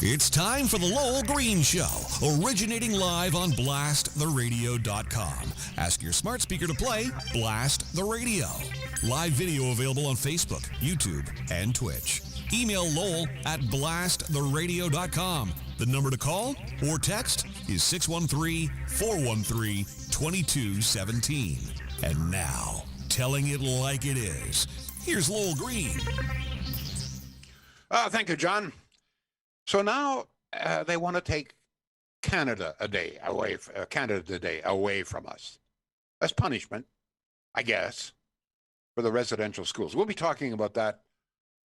It's time for the Lowell Green Show, originating live on blasttheradio.com. Ask your smart speaker to play Blast the Radio. Live video available on Facebook, YouTube, and Twitch. Email Lowell at blasttheradio.com. The number to call or text is 613-413-2217. And now, telling it like it is, here's Lowell Green. Thank you, John. So now they want to take Canada Day away from us as punishment, I guess, for the residential schools. We'll be talking about that a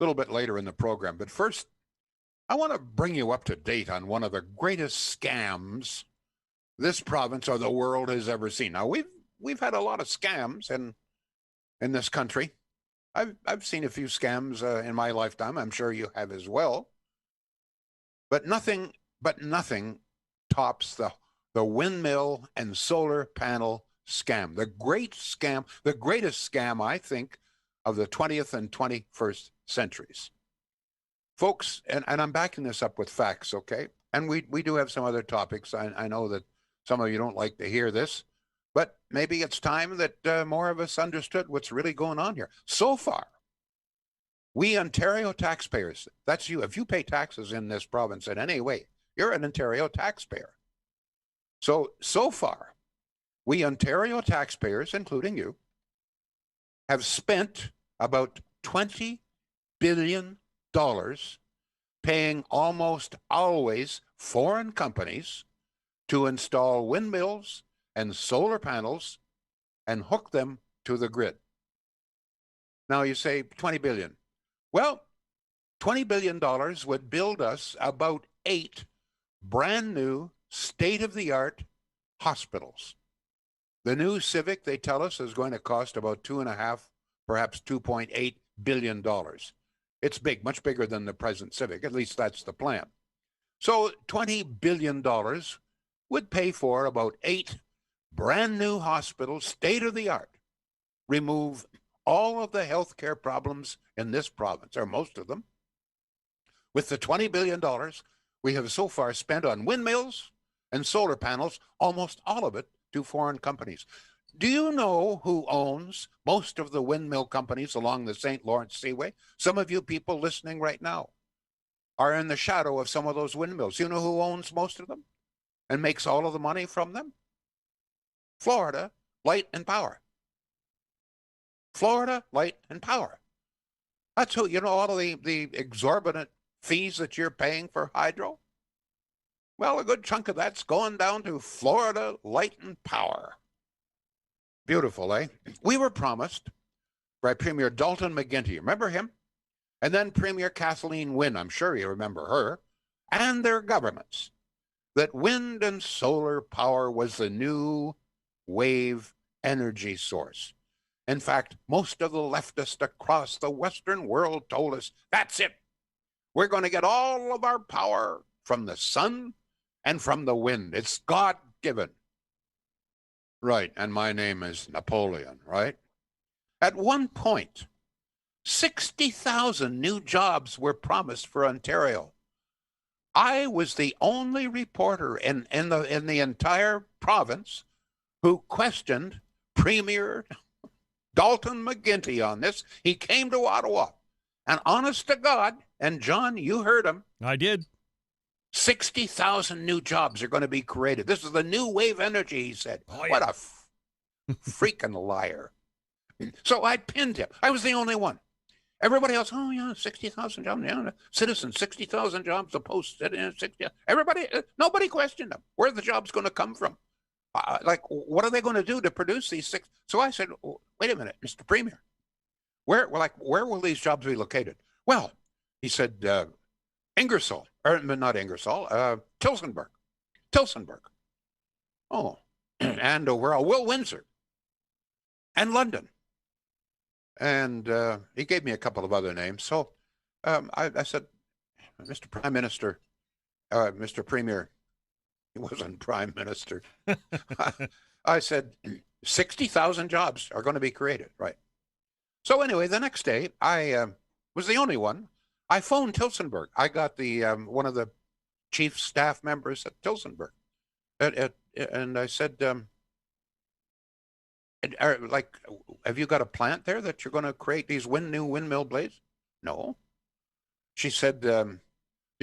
little bit later in the program. But first, I want to bring you up to date on one of the greatest scams this province or the world has ever seen. Now, we've had a lot of scams in this country. I've seen a few scams in my lifetime. I'm sure you have as well. But nothing tops the windmill and solar panel scam. The greatest scam, I think, of the 20th and 21st centuries. Folks, and I'm backing this up with facts, okay? And we do have some other topics. I know that some of you don't like to hear this, but maybe it's time that more of us understood what's really going on here. So far, we Ontario taxpayers, that's you. If you pay taxes in this province in any way, you're an Ontario taxpayer. So far, we Ontario taxpayers, including you, have spent about $20 billion paying almost always foreign companies to install windmills and solar panels and hook them to the grid. Now you say $20 billion. Well, $20 billion would build us about 8 brand new state-of-the-art hospitals. The new Civic, they tell us, is going to cost about $2.5, perhaps $2.8 billion. It's big, much bigger than the present Civic. At least that's the plan. So $20 billion would pay for about 8 brand new hospitals, state-of-the-art, remove all of the healthcare problems in this province, or most of them. With the $20 billion we have so far spent on windmills and solar panels, almost all of it to foreign companies. Do you know who owns most of the windmill companies along the St. Lawrence Seaway? Some of you people listening right now are in the shadow of some of those windmills. You know who owns most of them and makes all of the money from them? Florida Light and Power. Florida Light and Power. That's who, you know, all of the exorbitant fees that you're paying for hydro? Well, a good chunk of that's going down to Florida Light and Power. Beautiful, eh? We were promised by Premier Dalton McGuinty, remember him? And then Premier Kathleen Wynne, I'm sure you remember her, and their governments, that wind and solar power was the new wave energy source. In fact, most of the leftists across the Western world told us, that's it. We're going to get all of our power from the sun and from the wind. It's God-given. Right, and my name is Napoleon, right? At one point, 60,000 new jobs were promised for Ontario. I was the only reporter in the entire province who questioned Premier Dalton McGuinty on this. He came to Ottawa, and honest to God, and John, you heard him. I did. 60,000 new jobs are going to be created. This is the new wave energy, he said. Oh, yeah. What a freaking liar. So I pinned him. I was the only one. Everybody else, oh yeah, 60,000 jobs. Yeah, citizens, 60,000 jobs. The Post, 60. Everybody, nobody questioned them. Where are the jobs going to come from? What are they going to do to produce these 6? So I said, wait a minute, Mr. Premier, where will these jobs be located? Well, he said, Ingersoll, or not Ingersoll, Tilsonburg. Oh, and Will Windsor, and London. And he gave me a couple of other names. So I said, Mr. Prime Minister, Mr. Premier, he wasn't Prime Minister. I said, 60,000 jobs are going to be created, right? So anyway, the next day, I was the only one. I phoned Tilsonburg. I got the one of the chief staff members at Tilsonburg. And I said, like, have you got a plant there that you're going to create these new windmill blades? No. She said, the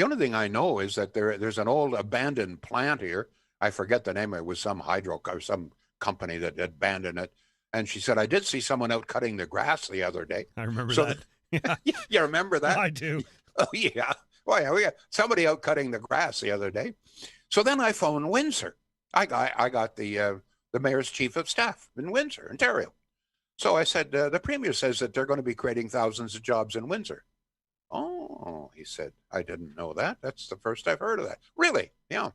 only thing I know is that there's an old abandoned plant here. I forget the name. It was some hydro or some company that abandoned it. And she said, I did see someone out cutting the grass the other day. I remember that. Yeah. You remember that? I do. Oh, yeah. Oh, yeah. We got somebody out cutting the grass the other day. So then I phoned Windsor. I got the mayor's chief of staff in Windsor, Ontario. So I said, the premier says that they're going to be creating thousands of jobs in Windsor. Oh, he said, I didn't know that. That's the first I've heard of that. Really? Yeah.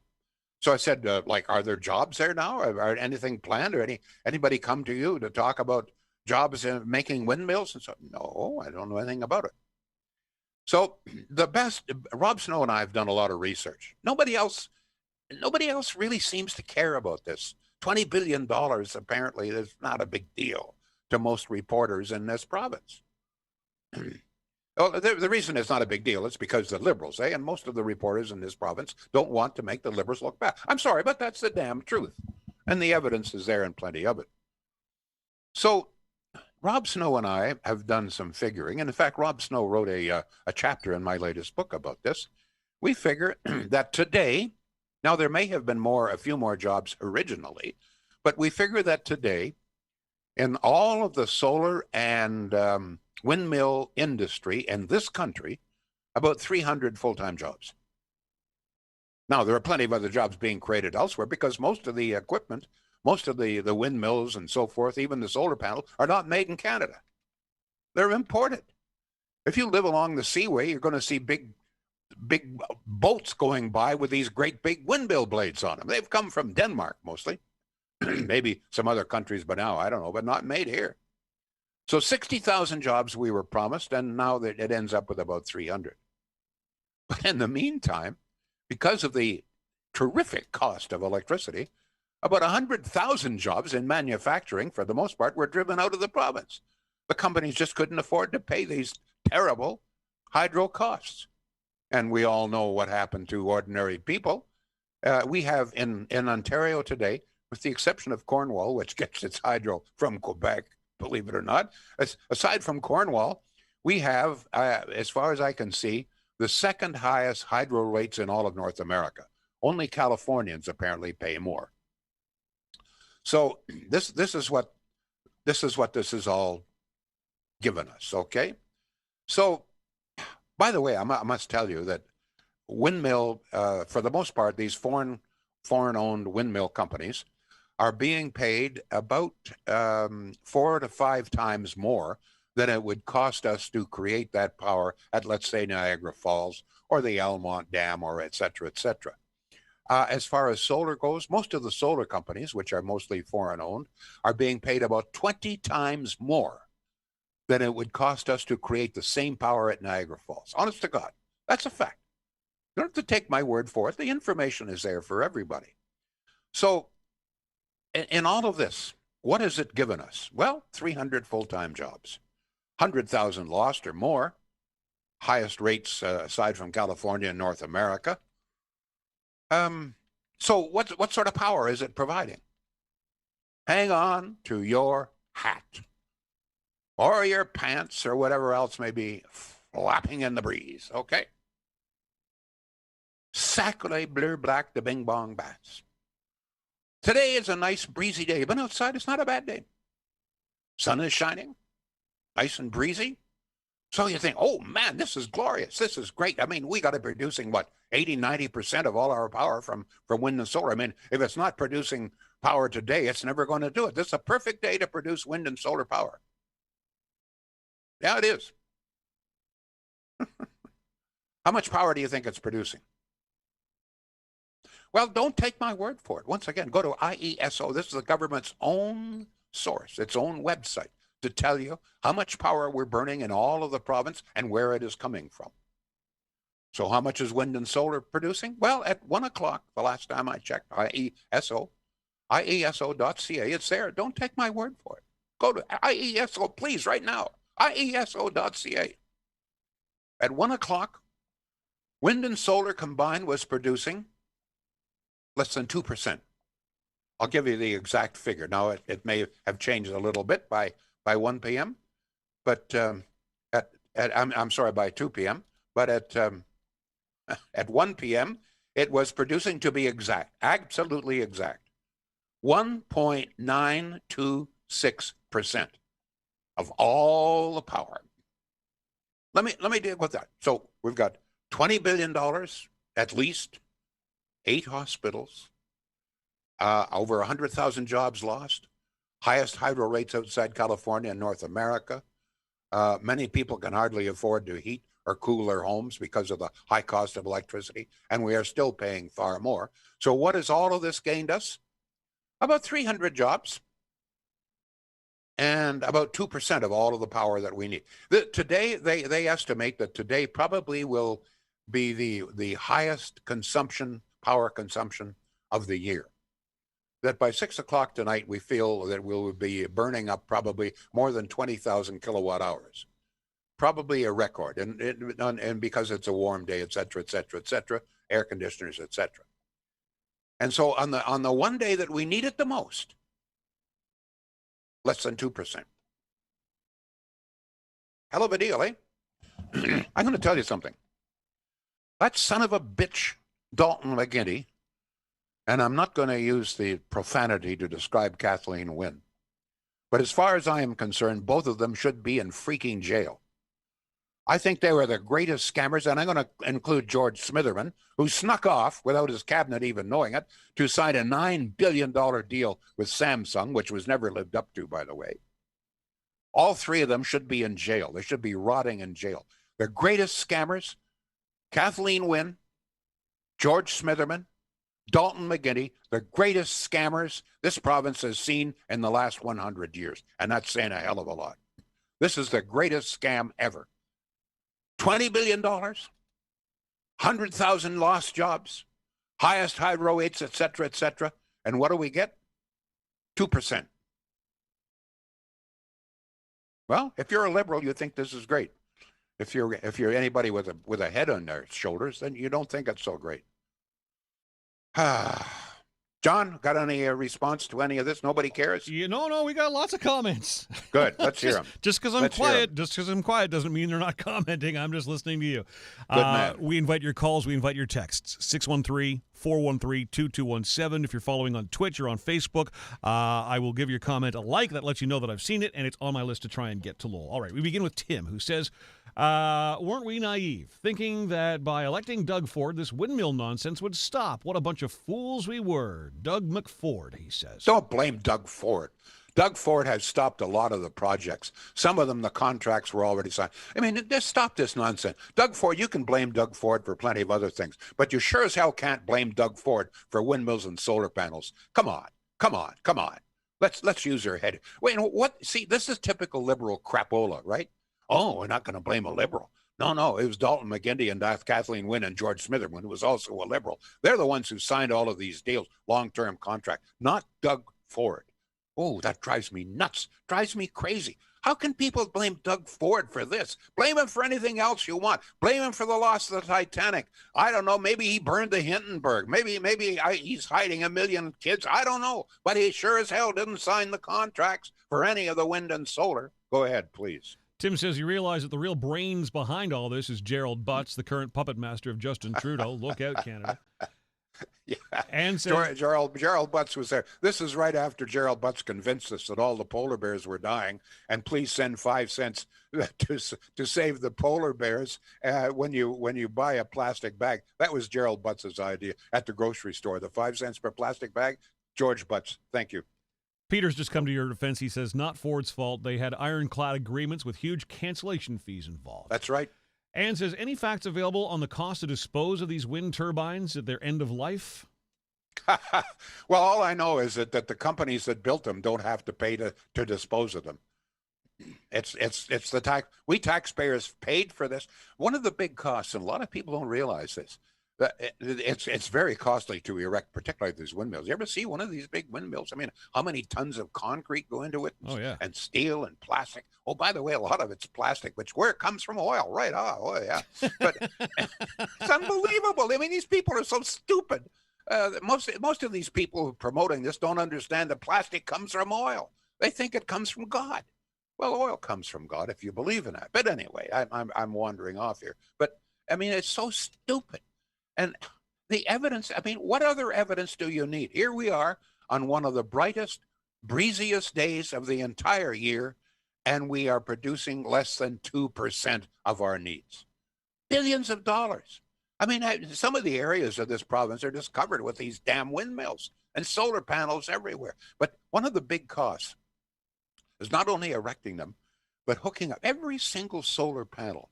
So I said, like, are there jobs there now? Are anything planned, or anybody come to you to talk about jobs in making windmills? And so, no, I don't know anything about it. So Rob Snow and I have done a lot of research. Nobody else really seems to care about this. $20 billion apparently is not a big deal to most reporters in this province. Well, the reason it's not a big deal is because the Liberals, and most of the reporters in this province don't want to make the Liberals look bad. I'm sorry, but that's the damn truth. And the evidence is there and plenty of it. So Rob Snow and I have done some figuring. And in fact, Rob Snow wrote a chapter in my latest book about this. We figure that today, now there may have been a few more jobs originally, but we figure that today, in all of the solar and windmill industry in this country, about 300 full-time jobs. Now, there are plenty of other jobs being created elsewhere because most of the equipment, most of the windmills and so forth, even the solar panel, are not made in Canada. They're imported. If you live along the seaway, you're going to see big boats going by with these great big windmill blades on them. They've come from Denmark mostly. Maybe some other countries by now, I don't know, but not made here. So 60,000 jobs we were promised, and now that it ends up with about 300. But in the meantime, because of the terrific cost of electricity, about 100,000 jobs in manufacturing, for the most part, were driven out of the province. The companies just couldn't afford to pay these terrible hydro costs. And we all know what happened to ordinary people. We have in Ontario today, with the exception of Cornwall, which gets its hydro from Quebec, believe it or not, aside from Cornwall, we have, as far as I can see, the second highest hydro rates in all of North America. Only Californians apparently pay more. So this is what this is all given us, okay? So, by the way, I must tell you that windmill, for the most part, these foreign-owned windmill companies are being paid about 4 to 5 times more than it would cost us to create that power at, let's say, Niagara Falls or the Almont Dam, or et cetera, et cetera. As far as solar goes, most of the solar companies, which are mostly foreign-owned, are being paid about 20 times more than it would cost us to create the same power at Niagara Falls. Honest to God, that's a fact. You don't have to take my word for it. The information is there for everybody. So in all of this, what has it given us? Well, 300 full-time jobs, 100,000 lost or more, highest rates aside from California and North America. So what sort of power is it providing? Hang on to your hat or your pants or whatever else may be flapping in the breeze, okay? Sacre bleu black de bing bong bats. Today is a nice breezy day, but outside it's not a bad day. Sun is shining, nice and breezy. So you think, oh man, this is glorious. This is great. I mean, we got to be producing what, 80, 90% of all our power from wind and solar. I mean, if it's not producing power today, it's never going to do it. This is a perfect day to produce wind and solar power. Yeah, it is. How much power do you think it's producing? Well, don't take my word for it. Once again, go to IESO. This is the government's own source, its own website, to tell you how much power we're burning in all of the province and where it is coming from. So how much is wind and solar producing? Well, at 1 o'clock, the last time I checked, IESO, IESO.ca, it's there. Don't take my word for it. Go to IESO, please, right now. IESO.ca. At 1 o'clock, Wind and solar combined was producing less than 2%. I'll give you the exact figure. Now, it may have changed a little bit by 1 p.m., but I'm sorry, by 2 p.m., but at 1 p.m., it was producing, to be exact, absolutely exact, 1.926% of all the power. Let me deal with that. So we've got $20 billion, at least, 8 hospitals, over 100,000 jobs lost, highest hydro rates outside California and North America. Many people can hardly afford to heat or cool their homes because of the high cost of electricity, and we are still paying far more. So what has all of this gained us? About 300 jobs and about 2% of all of the power that we need. Today, they estimate that today probably will be the highest power consumption of the year. That by 6 o'clock tonight, we feel that we'll be burning up probably more than 20,000 kilowatt hours. Probably a record, and because it's a warm day, et cetera, et cetera, et cetera, air conditioners, et cetera. And so on the one day that we need it the most, less than 2%. Hell of a deal, eh? I'm going to tell you something. That son of a bitch, Dalton McGuinty, and I'm not going to use the profanity to describe Kathleen Wynne, but as far as I am concerned, both of them should be in freaking jail. I think they were the greatest scammers, and I'm going to include George Smitherman, who snuck off, without his cabinet even knowing it, to sign a $9 billion deal with Samsung, which was never lived up to, by the way. All 3 of them should be in jail. They should be rotting in jail. The greatest scammers, Kathleen Wynne, George Smitherman, Dalton McGuinty, the greatest scammers this province has seen in the last 100 years, and that's saying a hell of a lot. This is the greatest scam ever. $20 billion, 100,000 lost jobs, highest hydro rates, et cetera, and what do we get? 2%. Well, if you're a liberal, you think this is great. If you're anybody with a head on their shoulders, then you don't think it's so great. John, got any response to any of this? Nobody cares? No, we got lots of comments. Good, let's hear them. Just because I'm quiet doesn't mean they're not commenting. I'm just listening to you. Good man. We invite your calls. We invite your texts. 613-413-2217. If you're following on Twitch or on Facebook, I will give your comment a like. That lets you know that I've seen it, and it's on my list to try and get to Lowell. All right, we begin with Tim, who says, weren't we naive, thinking that by electing Doug Ford, this windmill nonsense would stop? What a bunch of fools we were. Doug McFord, he says. Don't blame Doug Ford. Doug Ford has stopped a lot of the projects. Some of them, the contracts were already signed. I mean, just stop this nonsense. Doug Ford, you can blame Doug Ford for plenty of other things, but you sure as hell can't blame Doug Ford for windmills and solar panels. Come on. Let's use our head. Wait, what? See, this is typical liberal crapola, right? Oh, we're not going to blame a liberal. No, it was Dalton McGuinty and Kathleen Wynne and George Smitherman, who was also a liberal. They're the ones who signed all of these deals, long-term contract, not Doug Ford. Oh, that drives me nuts, drives me crazy. How can people blame Doug Ford for this? Blame him for anything else you want. Blame him for the loss of the Titanic. I don't know, maybe he burned the Hindenburg. Maybe he's hiding 1 million kids. I don't know, but he sure as hell didn't sign the contracts for any of the wind and solar. Go ahead, please. Tim says you realize that the real brains behind all this is Gerald Butts, the current puppet master of Justin Trudeau. Look out, Canada. Yeah, and says, Gerald Butts was there. This is right after Gerald Butts convinced us that all the polar bears were dying, and please send 5 cents to save the polar bears when you buy a plastic bag. That was Gerald Butts' idea at the grocery store. The 5 cents per plastic bag. George Butts, thank you. Peter's just come to your defense. He says, not Ford's fault. They had ironclad agreements with huge cancellation fees involved. That's right. And says, any facts available on the cost to dispose of these wind turbines at their end of life? Well, all I know is that the companies that built them don't have to pay to dispose of them. It's the tax. We taxpayers paid for this. One of the big costs, and a lot of people don't realize this, it's very costly to erect, particularly these windmills. You ever see one of these big windmills? I mean, how many tons of concrete go into it? Oh, yeah. And steel and plastic. Oh, by the way, a lot of it's plastic, where it comes from oil, right? Oh yeah. But it's unbelievable. unbelievable. I mean, these people are so stupid. Most of these people who are promoting this don't understand that plastic comes from oil. They think it comes from God. Well, oil comes from God if you believe in that. But anyway, I'm wandering off here. But I mean, it's so stupid. And the evidence, I mean, what other evidence do you need? Here we are on one of the brightest, breeziest days of the entire year, and we are producing less than 2% of our needs. Billions of dollars. I mean, some of the areas of this province are just covered with these damn windmills and solar panels everywhere. But one of the big costs is not only erecting them, but hooking up. Every single solar panel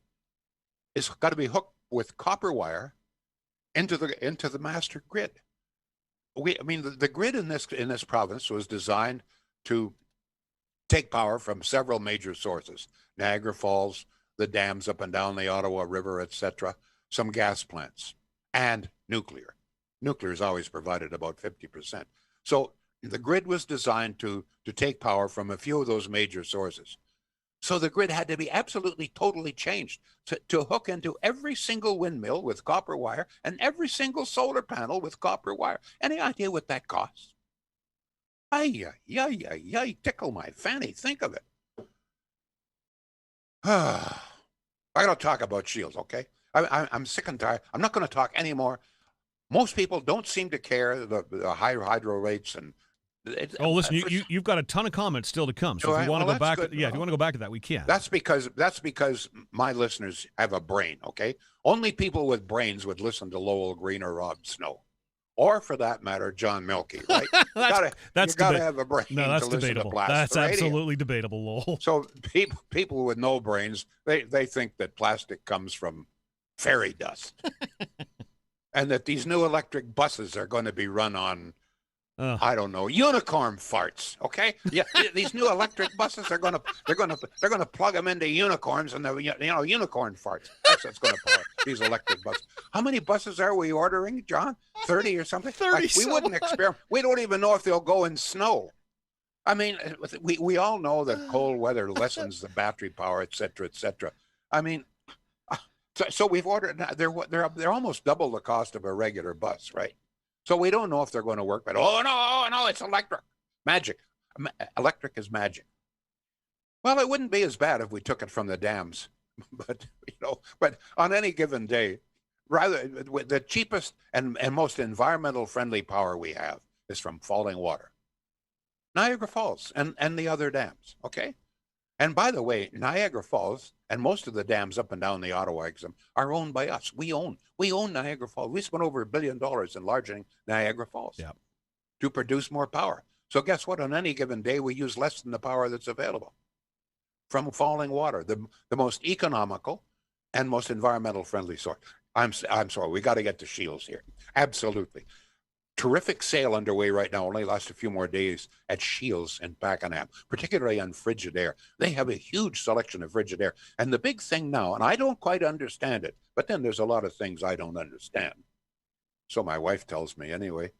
is got to be hooked with copper wire into the master grid. The grid in this province was designed to take power from several major sources: Niagara Falls, the dams up and down the Ottawa River, etc., some gas plants, and nuclear. Nuclear has always provided about 50%. So the grid was designed to take power from a few of those major sources. So the grid had to be absolutely, totally changed to hook into every single windmill with copper wire and every single solar panel with copper wire. Any idea what that costs? Ay, tickle my fanny. Think of it. I don't talk about shields, okay? I'm sick and tired. I'm not going to talk anymore. Most people don't seem to care the high hydro rates and. Listen, you've got a ton of comments still to come. So if you want to go back, if you want to go back to that, we can. That's because my listeners have a brain. Okay, only people with brains would listen to Lowell Green or Rob Snow, or for that matter, John Milkey. Right? you gotta have a brain. No, that's to listen debatable. To Blast that's the Radio. Absolutely debatable, Lowell. So people with no brains, they think that plastic comes from fairy dust, and that these new electric buses are going to be run on. I don't know, unicorn farts. Okay, yeah, these new electric buses they're gonna plug them into unicorns, and unicorn farts. That's what's gonna pour these electric buses. How many buses are we ordering, John? 30 or something? 30. We wouldn't experiment. We don't even know if they'll go in snow. I mean, we all know that cold weather lessens the battery power, et cetera, et cetera. I mean, so we've ordered. They're almost double the cost of a regular bus, right? So we don't know if they're going to work, but oh no, it's electric. Magic. Electric is magic. Well, it wouldn't be as bad if we took it from the dams, but on any given day, rather the cheapest and most environmental friendly power we have is from falling water. Niagara Falls and the other dams, okay? And by the way, Niagara Falls and most of the dams up and down the Ottawa Exum are owned by us. We own Niagara Falls. We spent over $1 billion enlarging Niagara Falls to produce more power. So guess what? On any given day, we use less than the power that's available from falling water, the most economical and most environmental friendly source. I'm sorry, we got to get to Shields here. Absolutely. Terrific sale underway right now, only lasts a few more days at Shields in Pakenham, particularly on Frigidaire. They have a huge selection of Frigidaire. And the big thing now, and I don't quite understand it, but then there's a lot of things I don't understand. So my wife tells me anyway.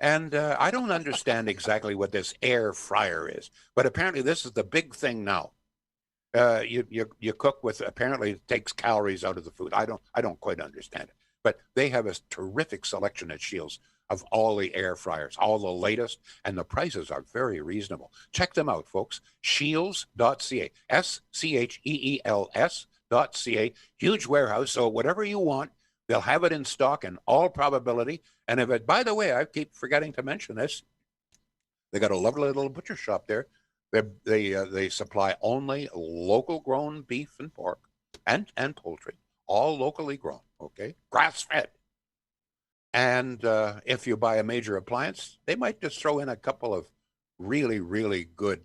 And I don't understand exactly what this air fryer is, but apparently this is the big thing now. You cook with, apparently it takes calories out of the food. I don't quite understand it, but they have a terrific selection at Shields of all the air fryers, all the latest, and the prices are very reasonable. Check them out, folks. Shields.ca, SCHEELS.ca. Huge warehouse, so whatever you want, they'll have it in stock in all probability. And if it, by the way, I keep forgetting to mention this, they got a lovely little butcher shop there. They supply only local grown beef and pork and poultry, all locally grown, okay? Grass fed. And if you buy a major appliance, they might just throw in a couple of really, really good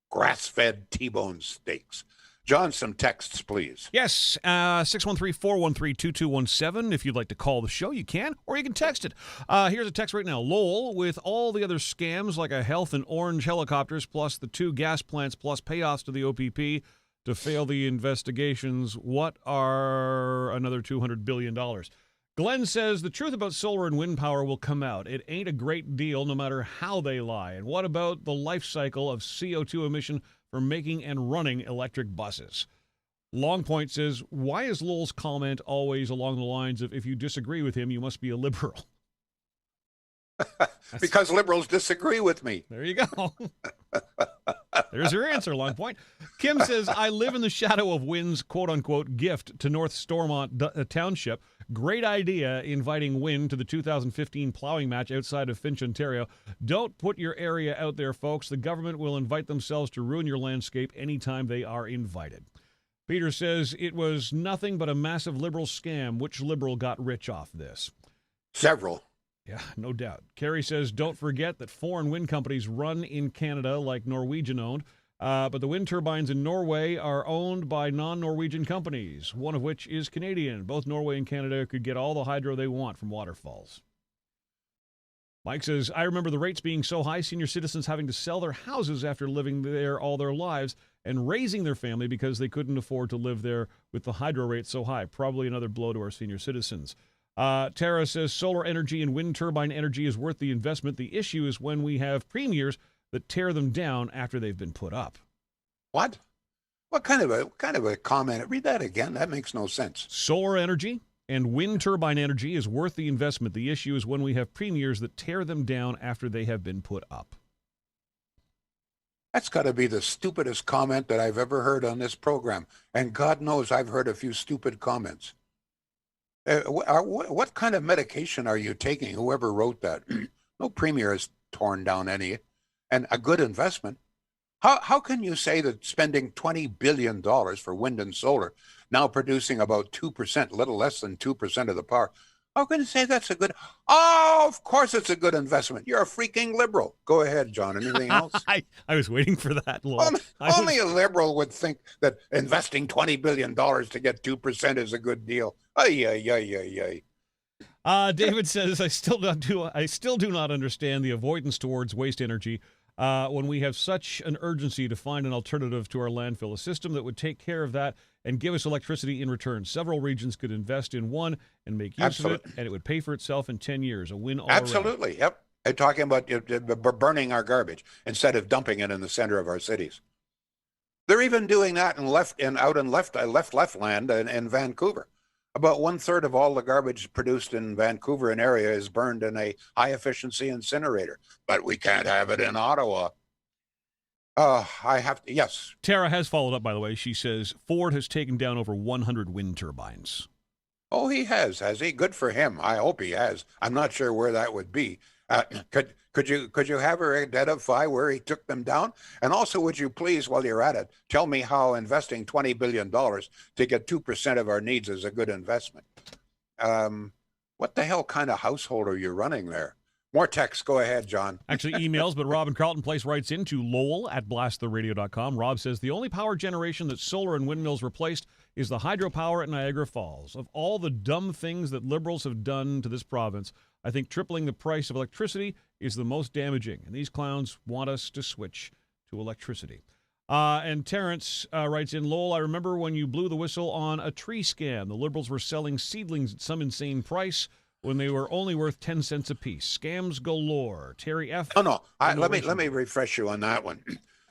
grass-fed T-bone steaks. John, some texts, please. Yes, 613-413-2217. If you'd like to call the show, you can, or you can text it. Here's a text right now. Lowell, with all the other scams like a Health and Orange helicopters, plus the 2 gas plants, plus payoffs to the OPP to fail the investigations, what are another $200 billion? Glenn says the truth about solar and wind power will come out. It ain't a great deal no matter how they lie. And what about the life cycle of CO2 emission for making and running electric buses? Long Point says, why is Lowell's comment always along the lines of, if you disagree with him, you must be a liberal? Because liberals disagree with me. There you go. There's your answer, Long Point. Kim says, I live in the shadow of Wynn's quote-unquote gift to North Stormont Township. Great idea inviting Wynn to the 2015 plowing match outside of Finch, Ontario. Don't put your area out there, folks. The government will invite themselves to ruin your landscape anytime they are invited. Peter says, it was nothing but a massive liberal scam. Which liberal got rich off this? Several. Yeah, no doubt. Kerry says, don't forget that foreign wind companies run in Canada like Norwegian-owned, but the wind turbines in Norway are owned by non-Norwegian companies, one of which is Canadian. Both Norway and Canada could get all the hydro they want from waterfalls. Mike says, I remember the rates being so high, senior citizens having to sell their houses after living there all their lives and raising their family because they couldn't afford to live there with the hydro rates so high. Probably another blow to our senior citizens. Tara says solar energy and wind turbine energy is worth the investment. The issue is when we have premiers that tear them down after they've been put up. What? What kind of a comment? Read that again. That makes no sense. Solar energy and wind turbine energy is worth the investment. The issue is when we have premiers that tear them down after they have been put up. That's got to be the stupidest comment that I've ever heard on this program. And God knows I've heard a few stupid comments. What kind of medication are you taking, whoever wrote that? No premier has torn down any. And a good investment. How can you say that spending $20 billion for wind and solar, now producing about 2%, a little less than 2% of the power, how can you say that's a good... Oh, of course it's a good investment. You're a freaking liberal. Go ahead, John. Anything else? I was waiting for that. Only a liberal would think that investing $20 billion to get 2% is a good deal. Ay, ay, ay, ay, ay. David says, I still do not understand the avoidance towards waste energy when we have such an urgency to find an alternative to our landfill, a system that would take care of that and give us electricity in return. Several regions could invest in one and make use of it, and it would pay for itself in 10 years. A win all Absolutely, around. Yep. I'm talking about burning our garbage instead of dumping it in the center of our cities. They're even doing that out in left land in Vancouver. About 1/3 of all the garbage produced in Vancouver and area is burned in a high-efficiency incinerator. But we can't have it in Ottawa. Yes. Tara has followed up, by the way. She says Ford has taken down over 100 wind turbines. Oh, he has he? Good for him. I hope he has. I'm not sure where that would be. Could you have her identify where he took them down? And also, would you please, while you're at it, tell me how investing $20 billion to get 2% of our needs is a good investment? What the hell kind of household are you running there? More text. Go ahead, John. Actually, emails, but Rob in Carlton Place writes into Lowell@blasttheradio.com. Rob says, the only power generation that solar and windmills replaced is the hydropower at Niagara Falls. Of all the dumb things that Liberals have done to this province, I think tripling the price of electricity is the most damaging, and these clowns want us to switch to electricity. And Terrence writes in, Lowell, I remember when you blew the whistle on a tree scam. The Liberals were selling seedlings at some insane price when they were only worth 10 cents a piece. Scams galore. Terry F. No. Let me refresh you on that one.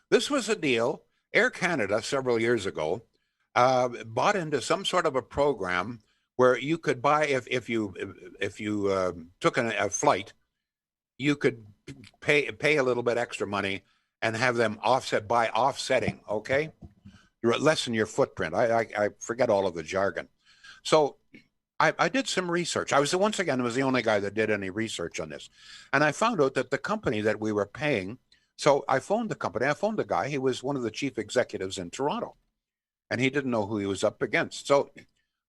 This was a deal. Air Canada, several years ago, bought into some sort of a program where you could buy, if you took a flight, you could pay a little bit extra money and have them offsetting, okay? Lessen your footprint. I forget all of the jargon. So I did some research. I was the only guy that did any research on this. And I found out that the company that we were paying, so I phoned the company. I phoned the guy. He was one of the chief executives in Toronto. And he didn't know who he was up against. So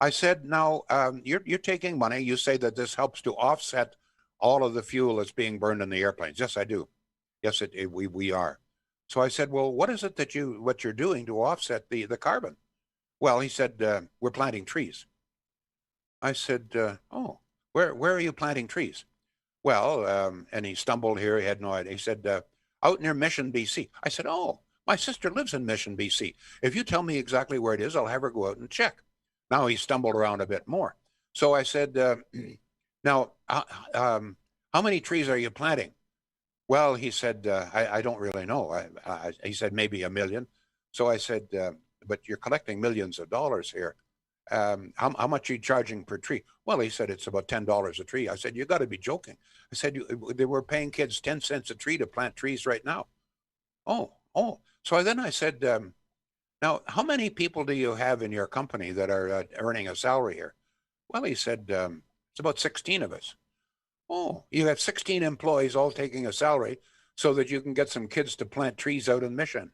I said, now, you're taking money. You say that this helps to offset all of the fuel that's being burned in the airplanes. Yes, I do. Yes, we are. So I said, well, what is it what you're doing to offset the carbon? Well, he said, we're planting trees. I said, oh, where are you planting trees? Well, and he stumbled here. He had no idea. He said, out near Mission, BC. I said, oh, my sister lives in Mission, BC. If you tell me exactly where it is, I'll have her go out and check. Now he stumbled around a bit more. So I said, now, how many trees are you planting? Well, he said, I don't really know. He said, maybe 1 million. So I said, but you're collecting millions of dollars here. How much are you charging per tree? Well, he said it's about $10 a tree. I said, you got to be joking. I said, they were paying kids 10 cents a tree to plant trees right now. Oh. So then I said, now, how many people do you have in your company that are earning a salary here? Well, he said, it's about 16 of us. Oh, you have 16 employees all taking a salary so that you can get some kids to plant trees out in Mission.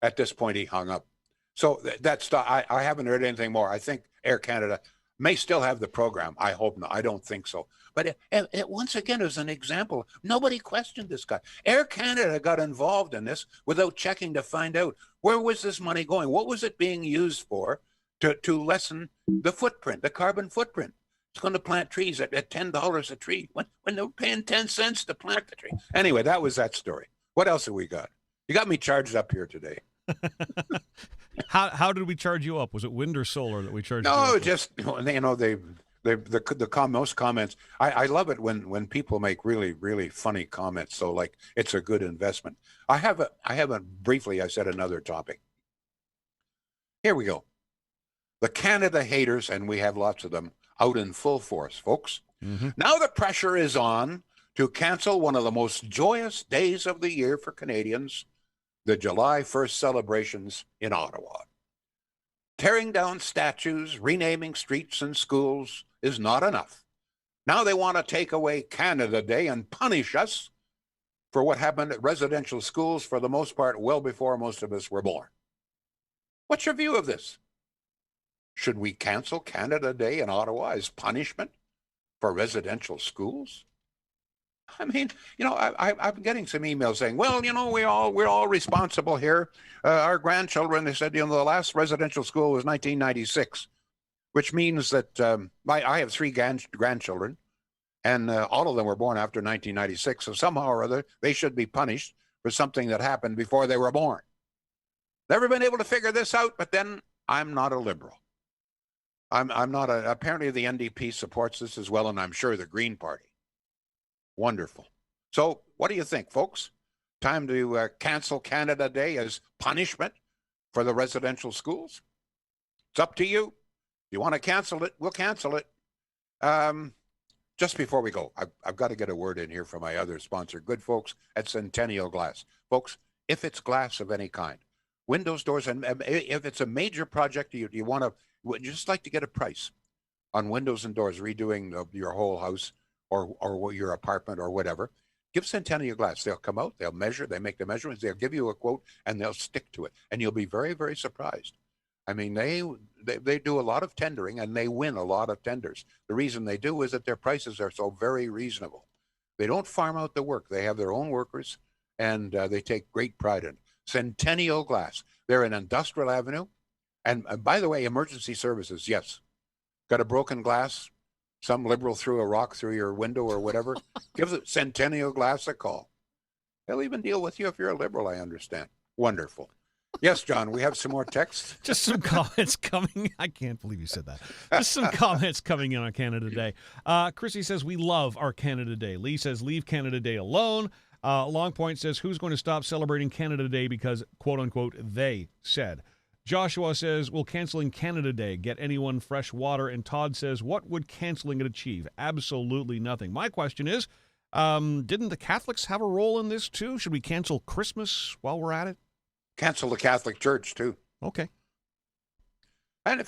At this point, he hung up. So that's I haven't heard anything more. I think Air Canada may still have the program. I hope not. I don't think so. But it once again is an example. Nobody questioned this guy. Air Canada got involved in this without checking to find out where was this money going? What was it being used for to lessen the footprint, the carbon footprint? It's going to plant trees at $10 a tree when they're paying 10 cents to plant the tree. Anyway, that was that story. What else have we got? You got me charged up here today. How did we charge you up? Was it wind or solar that we charged you up? No, just, most comments. I love it when people make really, really funny comments. So like, it's a good investment. I haven't briefly, I said another topic. Here we go. The Canada haters, and we have lots of them, out in full force, folks. Mm-hmm. Now the pressure is on to cancel one of the most joyous days of the year for Canadians, the July 1st celebrations in Ottawa. Tearing down statues, renaming streets and schools is not enough. Now they want to take away Canada Day and punish us for what happened at residential schools, for the most part, well before most of us were born. What's your view of this? Should we cancel Canada Day in Ottawa as punishment for residential schools? I mean, I'm getting some emails saying, well, we're all responsible here. Our grandchildren, they said, the last residential school was 1996, which means that I have three grandchildren, and all of them were born after 1996. So somehow or other, they should be punished for something that happened before they were born. Never been able to figure this out, but then I'm not a liberal. I'm not apparently the NDP supports this as well, and I'm sure the Green Party. Wonderful. So what do you think, folks? Time to cancel Canada Day as punishment for the residential schools? It's up to you. If you want to cancel it, we'll cancel it. Just before we go, I've got to get a word in here from my other sponsor, good folks at Centennial Glass. Folks, if it's glass of any kind, windows, doors, and if it's a major project, you want to just like to get a price on windows and doors, redoing your whole house or your apartment or whatever, give Centennial Glass. They'll come out, they'll measure, they make the measurements, they'll give you a quote, and they'll stick to it. And you'll be very, very surprised. I mean, they do a lot of tendering, and they win a lot of tenders. The reason they do is that their prices are so very reasonable. They don't farm out the work. They have their own workers, and they take great pride in it. Centennial Glass. They're in Industrial Avenue. And by the way, emergency services, yes. Got a broken glass? Some liberal threw a rock through your window or whatever, give the Centennial Glass a call. They'll even deal with you if you're a liberal, I understand. Wonderful. Yes, John, we have some more texts. Just some comments coming. I can't believe you said that. Just some comments coming in on Canada Day. Chrissy says, we love our Canada Day. Lee says, leave Canada Day alone. Longpoint says, who's going to stop celebrating Canada Day because, quote unquote, they said. Joshua says, will canceling Canada Day get anyone fresh water? And Todd says, what would canceling it achieve? Absolutely nothing. My question is, didn't the Catholics have a role in this too? Should we cancel Christmas while we're at it? Cancel the Catholic Church too. Okay. And in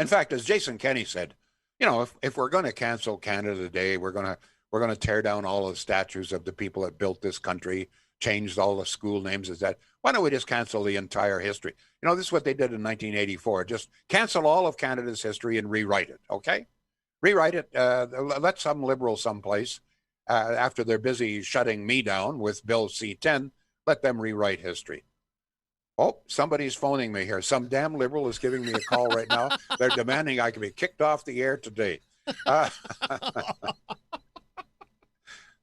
fact, as Jason Kenney said, if we're going to cancel Canada Day, we're going to tear down all the statues of the people that built this country, changed all the school names. Why don't we just cancel the entire history? This is what they did in 1984. Just cancel all of Canada's history and rewrite it, okay? Rewrite it. Let some liberal someplace, after they're busy shutting me down with Bill C-10, let them rewrite history. Oh, somebody's phoning me here. Some damn liberal is giving me a call right now. They're demanding I can be kicked off the air today.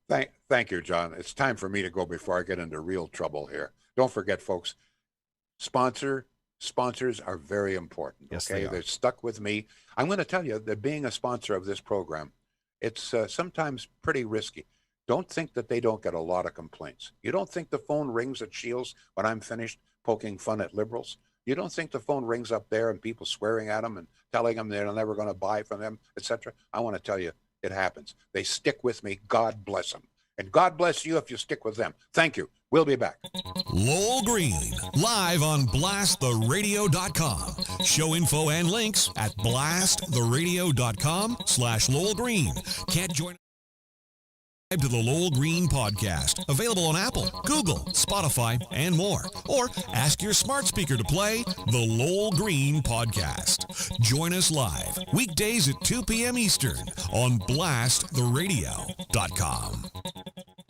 Thank you, John. It's time for me to go before I get into real trouble here. Don't forget, folks, sponsors are very important. Yes, okay, they're stuck with me. I'm going to tell you that being a sponsor of this program, it's sometimes pretty risky. Don't think that they don't get a lot of complaints. You don't think the phone rings at Shields when I'm finished poking fun at liberals? You don't think the phone rings up there and people swearing at them and telling them they're never going to buy from them, etc.? I want to tell you, it happens. They stick with me. God bless them. And God bless you if you stick with them. Thank you. We'll be back. Lowell Green, live on blasttheradio.com. Show info and links at blasttheradio.com/Lowell Green. Can't join to the Lowell Green podcast, available on Apple, Google, Spotify, and more. Or ask your smart speaker to play the Lowell Green podcast. Join us live weekdays at 2 p.m. Eastern on blasttheradio.com.